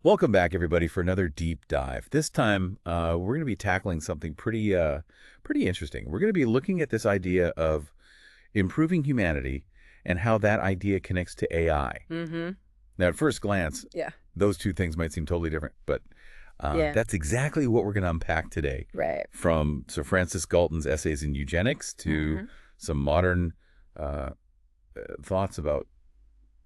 Welcome back, everybody, for another deep dive. This time, we're going to be tackling something pretty interesting. We're going to be looking at this idea of improving humanity and how that idea connects to AI. Mm-hmm. Now, at first glance, Yeah. those two things might seem totally different, but Yeah. that's exactly what we're going to unpack today. Right. From Sir Francis Galton's essays in eugenics to Mm-hmm. some modern uh, thoughts about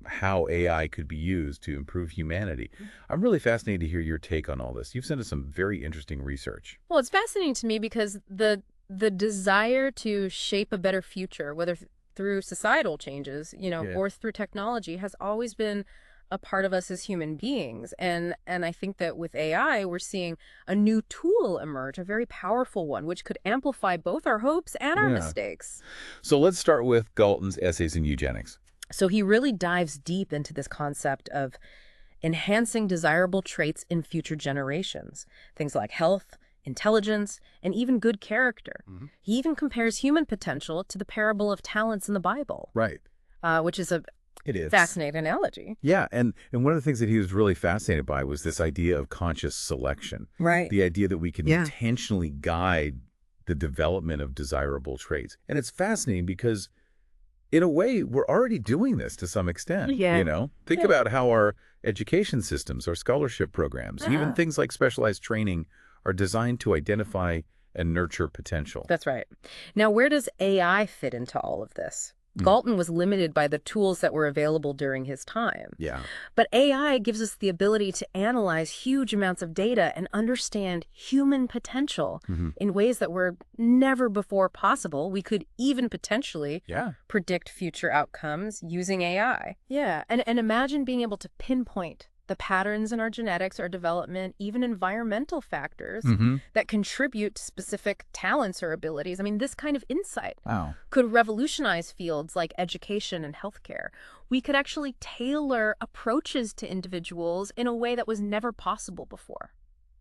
how AI could be used to improve humanity. I'm really fascinated to hear your take on all this. You've sent us some very interesting research. Well, it's fascinating to me because the desire to shape a better future, whether through societal changes, Yeah. or through technology, has always been a part of us as human beings. And I think that with AI, we're seeing a new tool emerge, a very powerful one, which could amplify both our hopes and our Yeah. mistakes. So let's start with Galton's essays in eugenics. So he really dives deep into this concept of enhancing desirable traits in future generations, things like health, intelligence, and even good character. Mhm. He even compares human potential to the parable of talents in the Bible, Right. which is a It is. fascinating analogy. Yeah, and one of the things that he was really fascinated by was this idea of conscious selection. Right. The idea that we can Yeah. intentionally guide the development of desirable traits. And it's fascinating because in a way, we're already doing this to some extent, Yeah. Think Yeah. about how our education systems, our scholarship programs, even Ah, things like specialized training are designed to identify and nurture potential. that's right. Now, where does AI fit into all of this? Mm. Galton was limited by the tools that were available during his time. Yeah. But AI gives us the ability to analyze huge amounts of data and understand human potential Hmm. in ways that were never before possible. We could even potentially Yeah. predict future outcomes using AI. Yeah, and imagine being able to pinpoint the patterns in our genetics, our development, even environmental factors Hmm. that contribute to specific talents or abilities. I mean, this kind of insight Wow. could revolutionize fields like education and healthcare. We could actually tailor approaches to individuals in a way that was never possible before.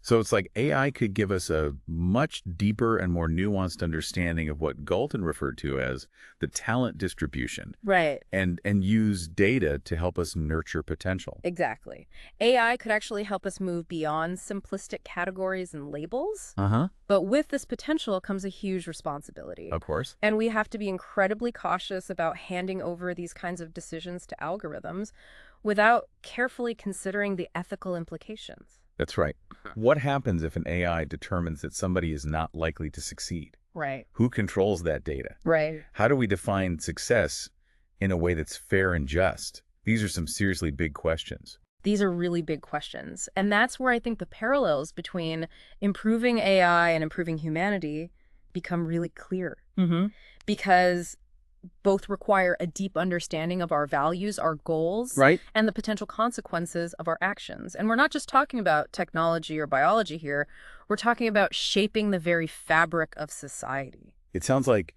So it's like AI could give us a much deeper and more nuanced understanding of what Galton referred to as the talent distribution Right. and use data to help us nurture potential. Exactly. AI could actually help us move beyond simplistic categories and labels. Uh-huh. But with this potential comes a huge responsibility. Of course. And we have to be incredibly cautious about handing over these kinds of decisions to algorithms without carefully considering the ethical implications. That's right. What happens if an AI determines that somebody is not likely to succeed? Right. Who controls that data? Right. How do we define success in a way that's fair and just? These are some seriously big questions. These are really big questions. And that's where I think the parallels between improving AI and improving humanity become really clear. Mm-hmm. Because both require a deep understanding of our values, our goals, Right? and the potential consequences of our actions. And we're not just talking about technology or biology here. We're talking about shaping the very fabric of society. It sounds like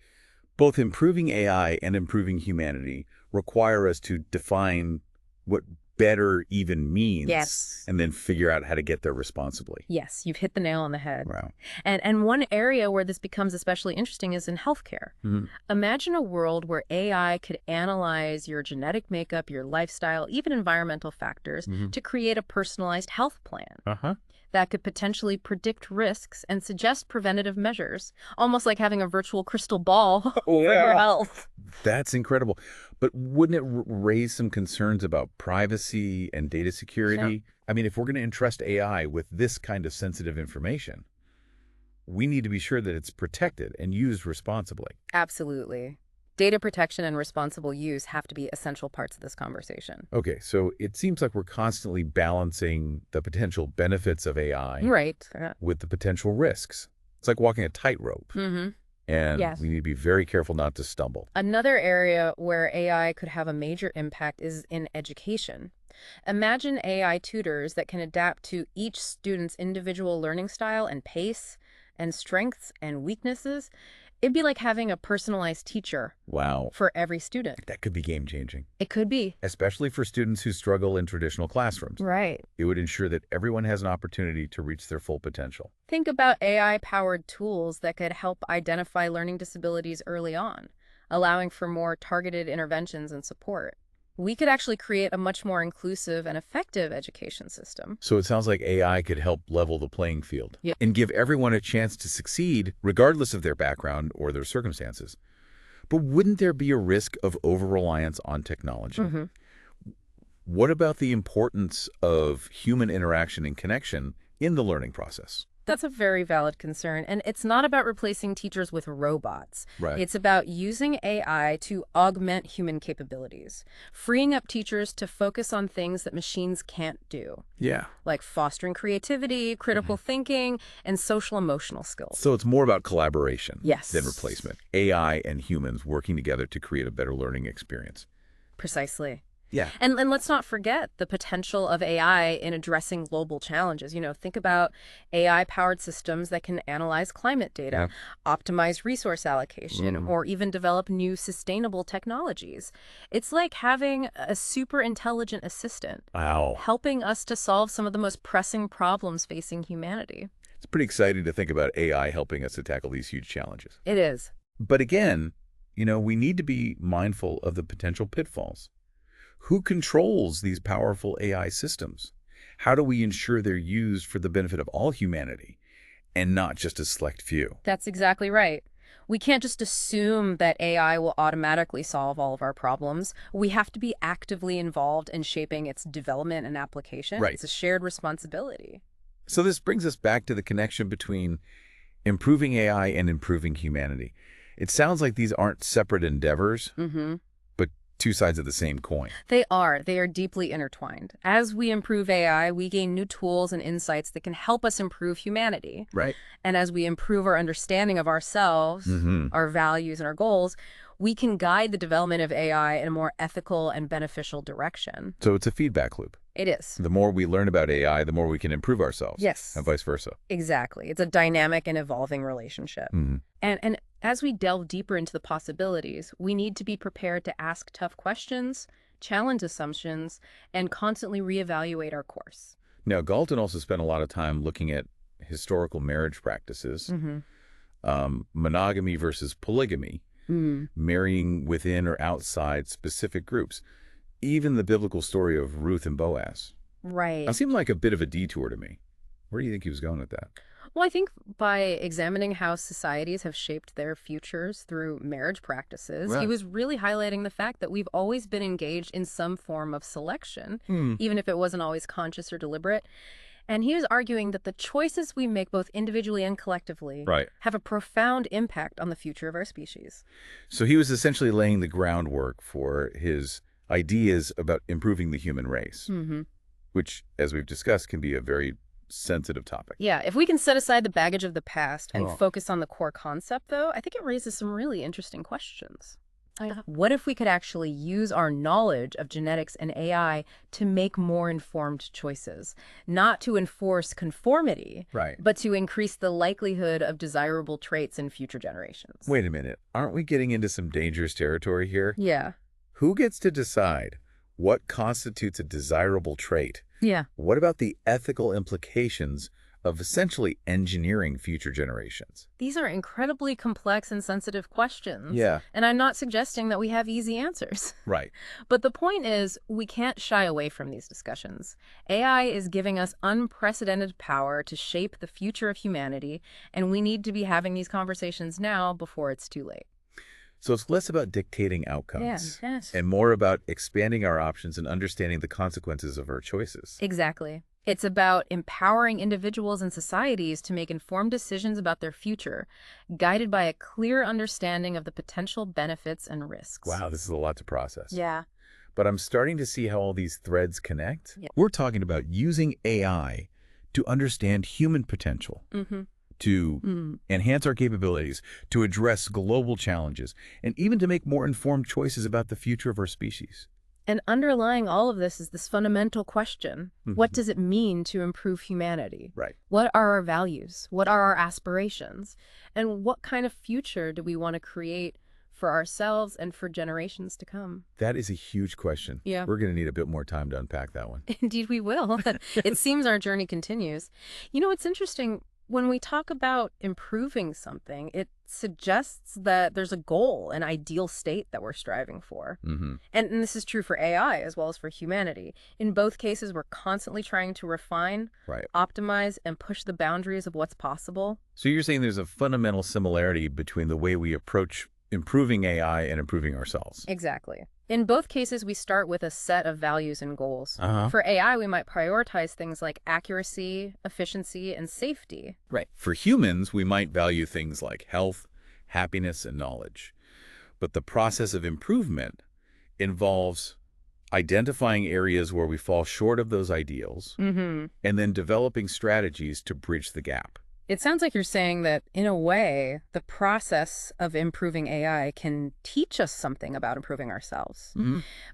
both improving AI and improving humanity require us to define what better even means Yes. and then figure out how to get there responsibly. Yes, you've hit the nail on the head. Wow. And one area where this becomes especially interesting is in healthcare. Mhm. Imagine a world where AI could analyze your genetic makeup, your lifestyle, even environmental factors Mhm. to create a personalized health plan Uh-huh. that could potentially predict risks and suggest preventative measures, almost like having a virtual crystal ball Oh, for your yeah. health. That's incredible. But wouldn't it raise some concerns about privacy and data security? I mean, if we're going to entrust AI with this kind of sensitive information, we need to be sure that it's protected and used responsibly. Absolutely. Data protection and responsible use have to be essential parts of this conversation. Okay, so it seems like we're constantly balancing the potential benefits of AI Right. with the potential risks. It's like walking a tightrope, Mm-hmm. and Yes. we need to be very careful not to stumble. Another area where AI could have a major impact is in education. Imagine AI tutors that can adapt to each student's individual learning style and pace and strengths and weaknesses. It'd be like having a personalized teacher Wow, for every student. that could be game-changing, It could be. especially for students who struggle in traditional classrooms. Right. It would ensure that everyone has an opportunity to reach their full potential. Think about AI-powered tools that could help identify learning disabilities early on, allowing for more targeted interventions and support. We could actually create a much more inclusive and effective education system. So it sounds like AI could help level the playing field Yeah. and give everyone a chance to succeed regardless of their background or their circumstances. But wouldn't there be a risk of over-reliance on technology? What about the importance of human interaction and connection in the learning process? That's a very valid concern, and it's not about replacing teachers with robots. Right. It's about using AI to augment human capabilities, freeing up teachers to focus on things that machines can't do, Yeah. like fostering creativity, critical thinking, and social emotional skills. So it's more about collaboration Yes. than replacement. AI and humans working together to create a better learning experience. Precisely. Yeah. And let's not forget the potential of AI in addressing global challenges. Think about AI-powered systems that can analyze climate data, optimize resource allocation, or even develop new sustainable technologies. It's like having a super intelligent assistant Wow. helping us to solve some of the most pressing problems facing humanity. It's pretty exciting to think about AI helping us to tackle these huge challenges. It is. But again, we need to be mindful of the potential pitfalls. Who controls these powerful AI systems? How do we ensure they're used for the benefit of all humanity and not just a select few? That's exactly right. We can't just assume that AI will automatically solve all of our problems. We have to be actively involved in shaping its development and application. Right. It's a shared responsibility. So this brings us back to the connection between improving AI and improving humanity. It sounds like these aren't separate endeavors, but two sides of the same coin. They are. They are deeply intertwined. As we improve AI, we gain new tools and insights that can help us improve humanity. Right. And as we improve our understanding of ourselves, our values, and our goals, we can guide the development of AI in a more ethical and beneficial direction. So it's a feedback loop. It is. The more we learn about AI, the more we can improve ourselves. Yes. And vice versa. Exactly. It's a dynamic and evolving relationship. And as we delve deeper into the possibilities, we need to be prepared to ask tough questions, challenge assumptions, and constantly reevaluate our course. Now, Galton also spent a lot of time looking at historical marriage practices, monogamy versus polygamy, marrying within or outside specific groups, even the biblical story of Ruth and Boaz. Right. That seemed like a bit of a detour to me. Where do you think he was going with that? Well, I think by examining how societies have shaped their futures through marriage practices, he was really highlighting the fact that we've always been engaged in some form of selection, even if it wasn't always conscious or deliberate. And he was arguing that the choices we make both individually and collectively have a profound impact on the future of our species. So he was essentially laying the groundwork for his ideas about improving the human race, which, as we've discussed, can be a very sensitive topic. Yeah, if we can set aside the baggage of the past and focus on the core concept, though, I think it raises some really interesting questions. What if we could actually use our knowledge of genetics and AI to make more informed choices, not to enforce conformity, but to increase the likelihood of desirable traits in future generations? Wait a minute. Aren't we getting into some dangerous territory here? Yeah. Who gets to decide what constitutes a desirable trait? Yeah. What about the ethical implications of essentially engineering future generations? These are incredibly complex and sensitive questions. Yeah. And I'm not suggesting that we have easy answers. Right. But the point is, we can't shy away from these discussions. AI is giving us unprecedented power to shape the future of humanity, and we need to be having these conversations now before it's too late. So it's less about dictating outcomes Yes. and more about expanding our options and understanding the consequences of our choices. Exactly. It's about empowering individuals and societies to make informed decisions about their future, guided by a clear understanding of the potential benefits and risks. Wow, this is a lot to process. Yeah. But I'm starting to see how all these threads connect. Yeah. We're talking about using AI to understand human potential, to enhance our capabilities, to address global challenges, and even to make more informed choices about the future of our species. And underlying all of this is this fundamental question. What does it mean to improve humanity? Right. What are our values? What are our aspirations? And what kind of future do we want to create for ourselves and for generations to come? That is a huge question. Yeah. We're going to need a bit more time to unpack that one. Indeed, we will. It seems our journey continues. It's interesting. When we talk about improving something, it suggests that there's a goal, an ideal state that we're striving for. And this is true for AI as well as for humanity. In both cases, we're constantly trying to refine, Right. optimize, and push the boundaries of what's possible. So you're saying there's a fundamental similarity between the way we approach improving AI and improving ourselves. Exactly. In both cases, we start with a set of values and goals. Uh-huh. For AI, we might prioritize things like accuracy, efficiency, and safety. Right. For humans, we might value things like health, happiness, and knowledge. But the process of improvement involves identifying areas where we fall short of those ideals and then developing strategies to bridge the gap. It sounds like you're saying that, in a way, the process of improving AI can teach us something about improving ourselves.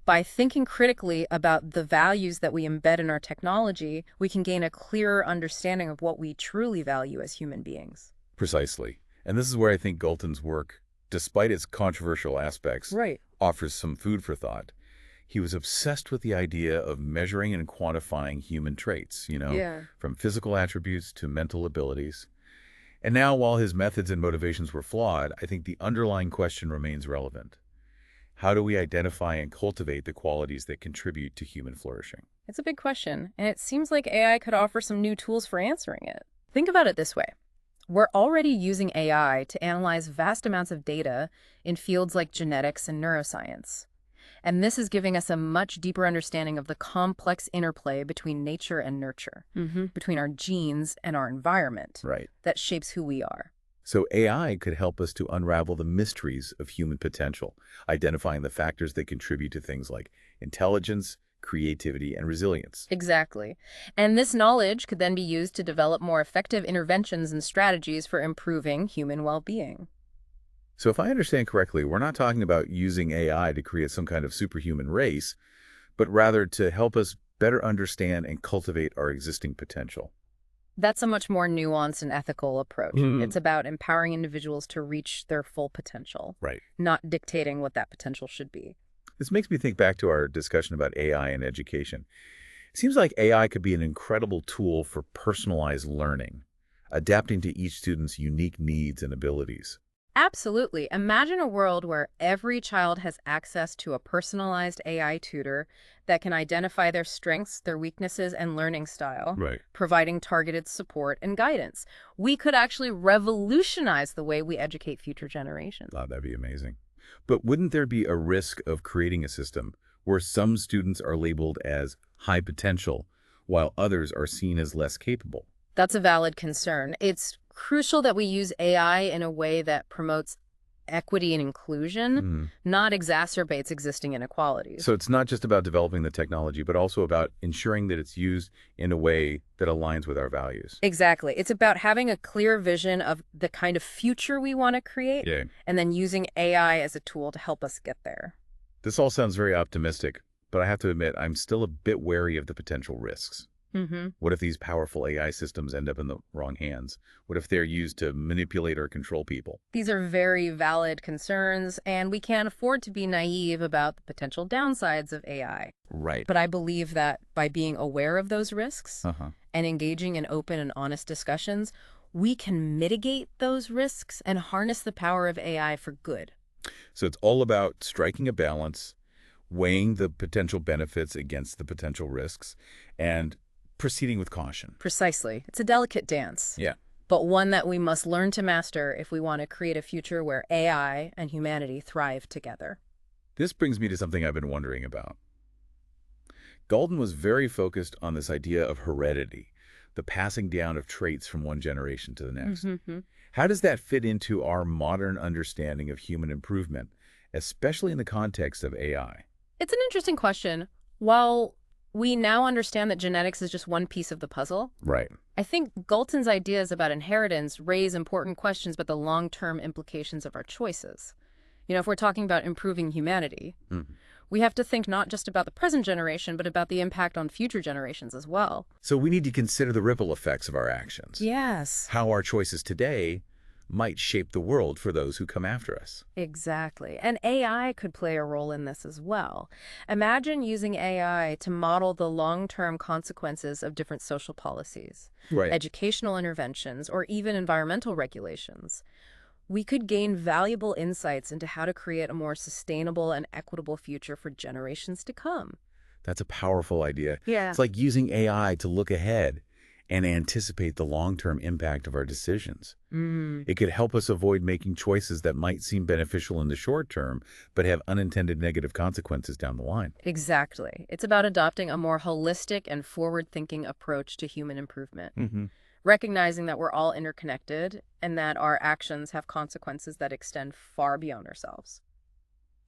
By thinking critically about the values that we embed in our technology, we can gain a clearer understanding of what we truly value as human beings. Precisely. And this is where I think Galton's work, despite its controversial aspects, offers some food for thought. He was obsessed with the idea of measuring and quantifying human traits, from physical attributes to mental abilities. And now, while his methods and motivations were flawed, I think the underlying question remains relevant. How do we identify and cultivate the qualities that contribute to human flourishing? It's a big question, and it seems like AI could offer some new tools for answering it. Think about it this way. We're already using AI to analyze vast amounts of data in fields like genetics and neuroscience. And this is giving us a much deeper understanding of the complex interplay between nature and nurture, between our genes and our environment, that shapes who we are. So AI could help us to unravel the mysteries of human potential, identifying the factors that contribute to things like intelligence, creativity, and resilience. Exactly. And this knowledge could then be used to develop more effective interventions and strategies for improving human well-being. So if I understand correctly, we're not talking about using AI to create some kind of superhuman race, but rather to help us better understand and cultivate our existing potential. That's a much more nuanced and ethical approach. It's about empowering individuals to reach their full potential, not dictating what that potential should be. This makes me think back to our discussion about AI and education. It seems like AI could be an incredible tool for personalized learning, adapting to each student's unique needs and abilities. Absolutely. Imagine a world where every child has access to a personalized AI tutor that can identify their strengths, their weaknesses, and learning style, providing targeted support and guidance. We could actually revolutionize the way we educate future generations. Wow, that'd be amazing. But wouldn't there be a risk of creating a system where some students are labeled as high potential while others are seen as less capable? That's a valid concern. It's crucial that we use AI in a way that promotes equity and inclusion, not exacerbates existing inequalities. So it's not just about developing the technology, but also about ensuring that it's used in a way that aligns with our values. Exactly. It's about having a clear vision of the kind of future we want to create, and then using AI as a tool to help us get there. This all sounds very optimistic, but I have to admit, I'm still a bit wary of the potential risks. What if these powerful AI systems end up in the wrong hands? What if they're used to manipulate or control people? These are very valid concerns, and we can't afford to be naive about the potential downsides of AI. But I believe that by being aware of those risks and engaging in open and honest discussions, we can mitigate those risks and harness the power of AI for good. So it's all about striking a balance, weighing the potential benefits against the potential risks, and proceeding with caution. Precisely. It's a delicate dance. But one that we must learn to master if we want to create a future where AI and humanity thrive together. This brings me to something I've been wondering about. Galton was very focused on this idea of heredity, the passing down of traits from one generation to the next. How does that fit into our modern understanding of human improvement, especially in the context of AI? It's an interesting question. While we now understand that genetics is just one piece of the puzzle, I think Galton's ideas about inheritance raise important questions about the long-term implications of our choices. If we're talking about improving humanity, we have to think not just about the present generation, but about the impact on future generations as well. So we need to consider the ripple effects of our actions. Yes. How our choices today might shape the world for those who come after us. Exactly. And AI could play a role in this as well. Imagine using AI to model the long-term consequences of different social policies, educational interventions, or even environmental regulations. we could gain valuable insights into how to create a more sustainable and equitable future for generations to come. That's a powerful idea. Yeah. It's like using AI to look ahead and anticipate the long-term impact of our decisions. It could help us avoid making choices that might seem beneficial in the short term, but have unintended negative consequences down the line. Exactly. It's about adopting a more holistic and forward-thinking approach to human improvement, Mm-hmm. recognizing that we're all interconnected and that our actions have consequences that extend far beyond ourselves.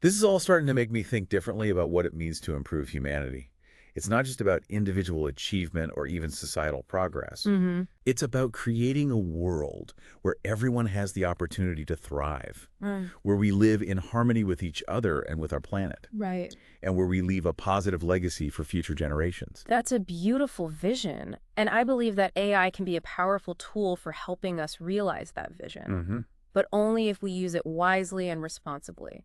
This is all starting to make me think differently about what it means to improve humanity. It's not just about individual achievement or even societal progress. It's about creating a world where everyone has the opportunity to thrive, where we live in harmony with each other and with our planet, Right. and where we leave a positive legacy for future generations. That's a beautiful vision, and I believe that AI can be a powerful tool for helping us realize that vision, but only if we use it wisely and responsibly.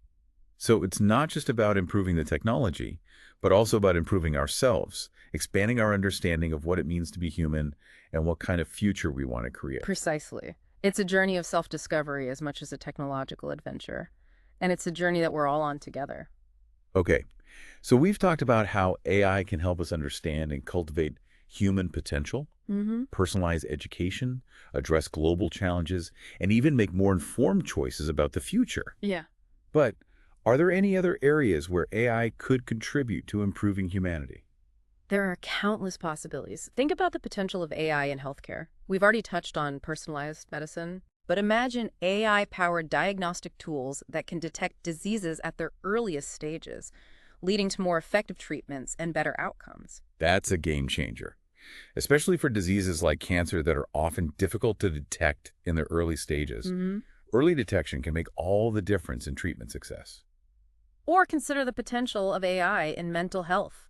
So it's not just about improving the technology, but also about improving ourselves, expanding our understanding of what it means to be human and what kind of future we want to create. Precisely. It's a journey of self-discovery as much as a technological adventure, and it's a journey that we're all on together. Okay, so we've talked about how AI can help us understand and cultivate human potential, personalize education, address global challenges, and even make more informed choices about the future. Yeah. But are there any other areas where AI could contribute to improving humanity? There are countless possibilities. Think about the potential of AI in healthcare. We've already touched on personalized medicine, but imagine AI-powered diagnostic tools that can detect diseases at their earliest stages, leading to more effective treatments and better outcomes. That's a game changer, especially for diseases like cancer that are often difficult to detect in their early stages. Early detection can make all the difference in treatment success. Or consider the potential of AI in mental health.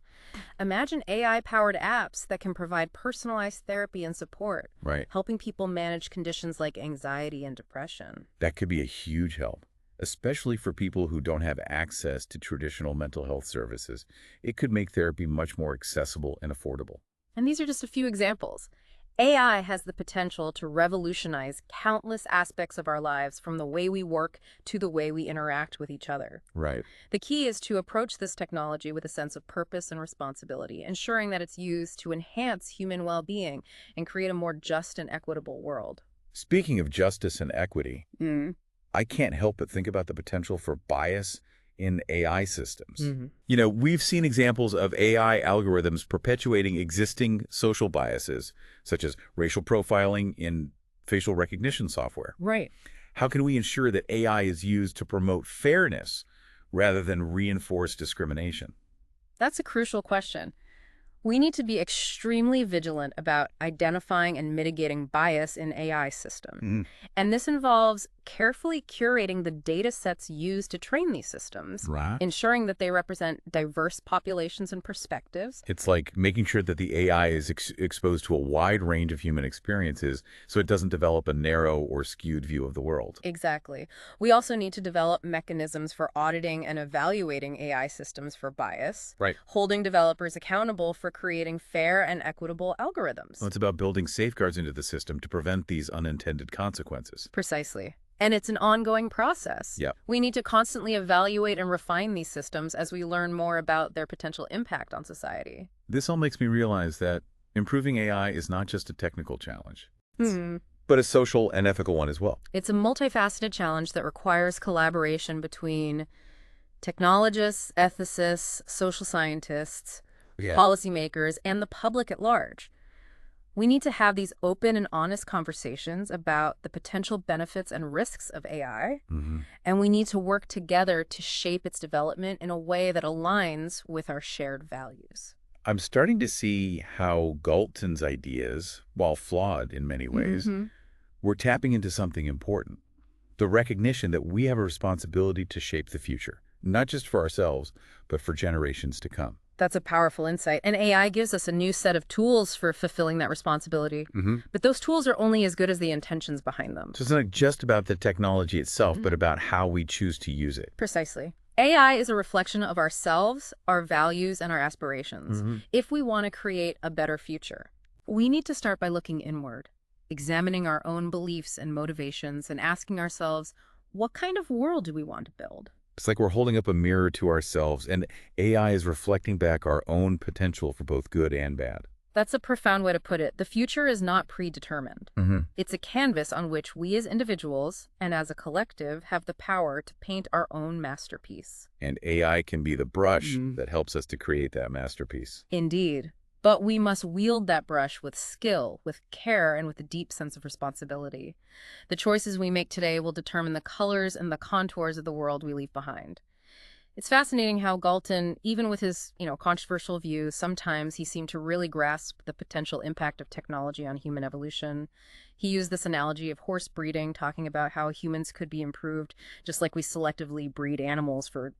Imagine AI-powered apps that can provide personalized therapy and support, Right. helping people manage conditions like anxiety and depression. That could be a huge help, especially for people who don't have access to traditional mental health services. It could make therapy much more accessible and affordable. And these are just a few examples. AI has the potential to revolutionize countless aspects of our lives, from the way we work to the way we interact with each other. Right. The key is to approach this technology with a sense of purpose and responsibility, ensuring that it's used to enhance human well-being and create a more just and equitable world. Speaking of justice and equity, I can't help but think about the potential for bias in AI systems. You know, we've seen examples of AI algorithms perpetuating existing social biases, such as racial profiling in facial recognition software. Right. How can we ensure that AI is used to promote fairness rather than reinforce discrimination? That's a crucial question. We need to be extremely vigilant about identifying and mitigating bias in AI systems. And this involves carefully curating the data sets used to train these systems, Right. ensuring that they represent diverse populations and perspectives. It's like making sure that the AI is exposed to a wide range of human experiences so it doesn't develop a narrow or skewed view of the world. Exactly. We also need to develop mechanisms for auditing and evaluating AI systems for bias, Right. holding developers accountable for creating fair and equitable algorithms. Well, it's about building safeguards into the system to prevent these unintended consequences. Precisely. And it's an ongoing process. Yep. We need to constantly evaluate and refine these systems as we learn more about their potential impact on society. This all makes me realize that improving AI is not just a technical challenge, but a social and ethical one as well. It's a multifaceted challenge that requires collaboration between technologists, ethicists, social scientists, policymakers, and the public at large. We need to have these open and honest conversations about the potential benefits and risks of AI, and we need to work together to shape its development in a way that aligns with our shared values. I'm starting to see how Galton's ideas, while flawed in many ways, were tapping into something important. The recognition that we have a responsibility to shape the future, not just for ourselves, but for generations to come. That's a powerful insight. And AI gives us a new set of tools for fulfilling that responsibility. But those tools are only as good as the intentions behind them. So it's not just about the technology itself, but about how we choose to use it. Precisely. AI is a reflection of ourselves, our values, and our aspirations. If we want to create a better future, we need to start by looking inward. examining our own beliefs and motivations and asking ourselves, what kind of world do we want to build? It's like we're holding up a mirror to ourselves, and AI is reflecting back our own potential for both good and bad. That's a profound way to put it. The future is not predetermined. Hmm. It's a canvas on which we as individuals and as a collective have the power to paint our own masterpiece. And AI can be the brush Mm. that helps us to create that masterpiece. Indeed. But we must wield that brush with skill, with care, and with a deep sense of responsibility. The choices we make today will determine the colors and the contours of the world we leave behind. It's fascinating how Galton, even with his, controversial views, sometimes he seemed to really grasp the potential impact of technology on human evolution. He used this analogy of horse breeding, talking about how humans could be improved just like we selectively breed animals for,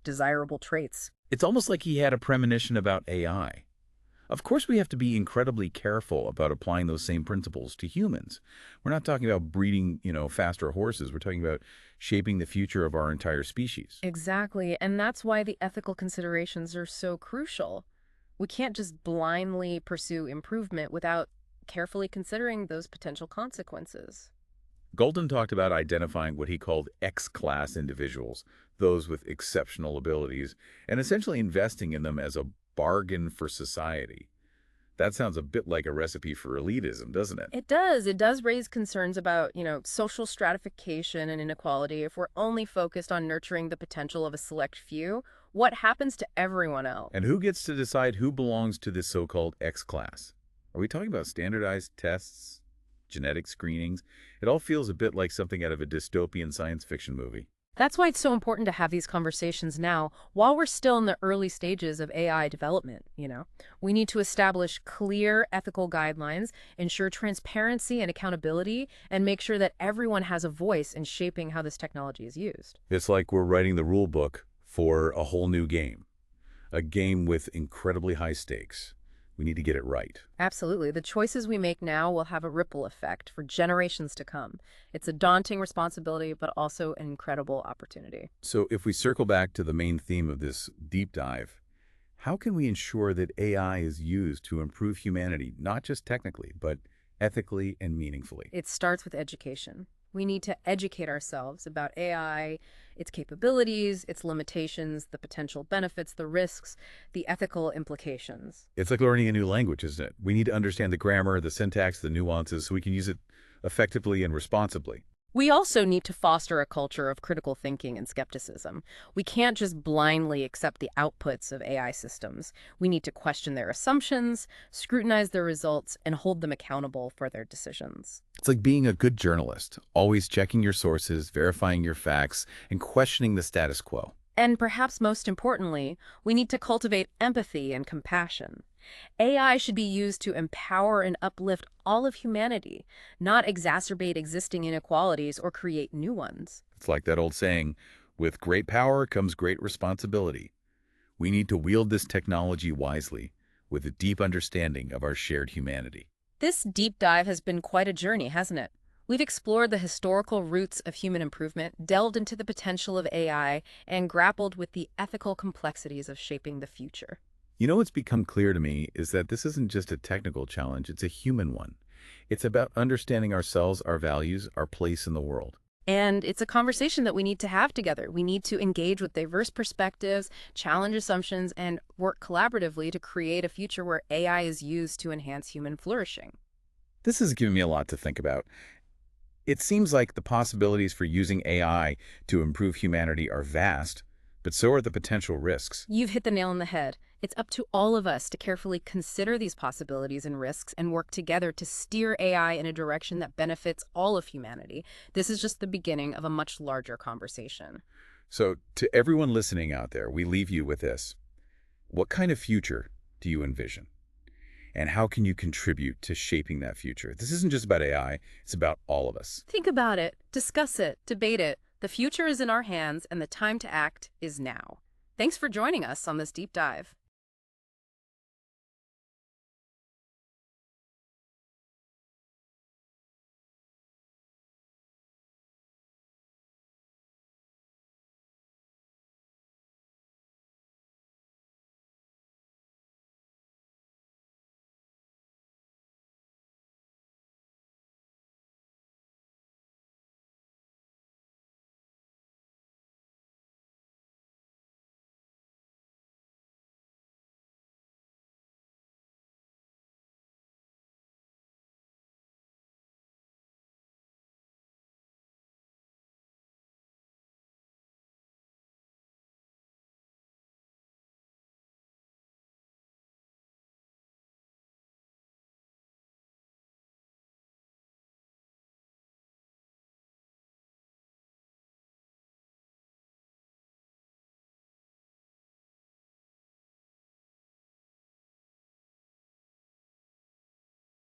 desirable traits. It's almost like he had a premonition about AI. Of course, we have to be incredibly careful about applying those same principles to humans. We're not talking about breeding, faster horses. We're talking about shaping the future of our entire species. Exactly, and that's why the ethical considerations are so crucial. We can't just blindly pursue improvement without carefully considering those potential consequences. Galton talked about identifying what he called X-class individuals, those with exceptional abilities, and essentially investing in them as a bargain for society. That sounds a bit like a recipe for elitism, doesn't it? It does. It does raise concerns about, social stratification and inequality. If we're only focused on nurturing the potential of a select few, what happens to everyone else? And who gets to decide who belongs to this so-called X-class? Are we talking about standardized tests, genetic screenings? It all feels a bit like something out of a dystopian science fiction movie. That's why it's so important to have these conversations now, while we're still in the early stages of AI development. We need to establish clear ethical guidelines, ensure transparency and accountability, and make sure that everyone has a voice in shaping how this technology is used. It's like we're writing the rule book for a whole new game, a game with incredibly high stakes. We need to get it right. Absolutely. The choices we make now will have a ripple effect for generations to come. It's a daunting responsibility, but also an incredible opportunity. So if we circle back to the main theme of this deep dive, how can we ensure that AI is used to improve humanity, not just technically, but ethically and meaningfully? It starts with education. We need to educate ourselves about AI, its capabilities, its limitations, the potential benefits, the risks, the ethical implications. It's like learning a new language, isn't it? We need to understand the grammar, the syntax, the nuances, so we can use it effectively and responsibly. We also need to foster a culture of critical thinking and skepticism. We can't just blindly accept the outputs of AI systems. We need to question their assumptions, scrutinize their results, and hold them accountable for their decisions. It's like being a good journalist, always checking your sources, verifying your facts, and questioning the status quo. And perhaps most importantly, we need to cultivate empathy and compassion. AI should be used to empower and uplift all of humanity, not exacerbate existing inequalities or create new ones. It's like that old saying, with great power comes great responsibility. We need to wield this technology wisely, with a deep understanding of our shared humanity. This deep dive has been quite a journey, hasn't it? We've explored the historical roots of human improvement, delved into the potential of AI, and grappled with the ethical complexities of shaping the future. You know what's become clear to me is that this isn't just a technical challenge, it's a human one. It's about understanding ourselves, our values, our place in the world. And it's a conversation that we need to have together. We need to engage with diverse perspectives, challenge assumptions, and work collaboratively to create a future where AI is used to enhance human flourishing. This has given me a lot to think about. It seems like the possibilities for using AI to improve humanity are vast, but so are the potential risks. You've hit the nail on the head. It's up to all of us to carefully consider these possibilities and risks and work together to steer AI in a direction that benefits all of humanity. This is just the beginning of a much larger conversation. So, to everyone listening out there, we leave you with this. What kind of future do you envision? And how can you contribute to shaping that future? This isn't just about AI, it's about all of us. Think about it, discuss it, debate it. The future is in our hands, and the time to act is now. Thanks for joining us on this deep dive.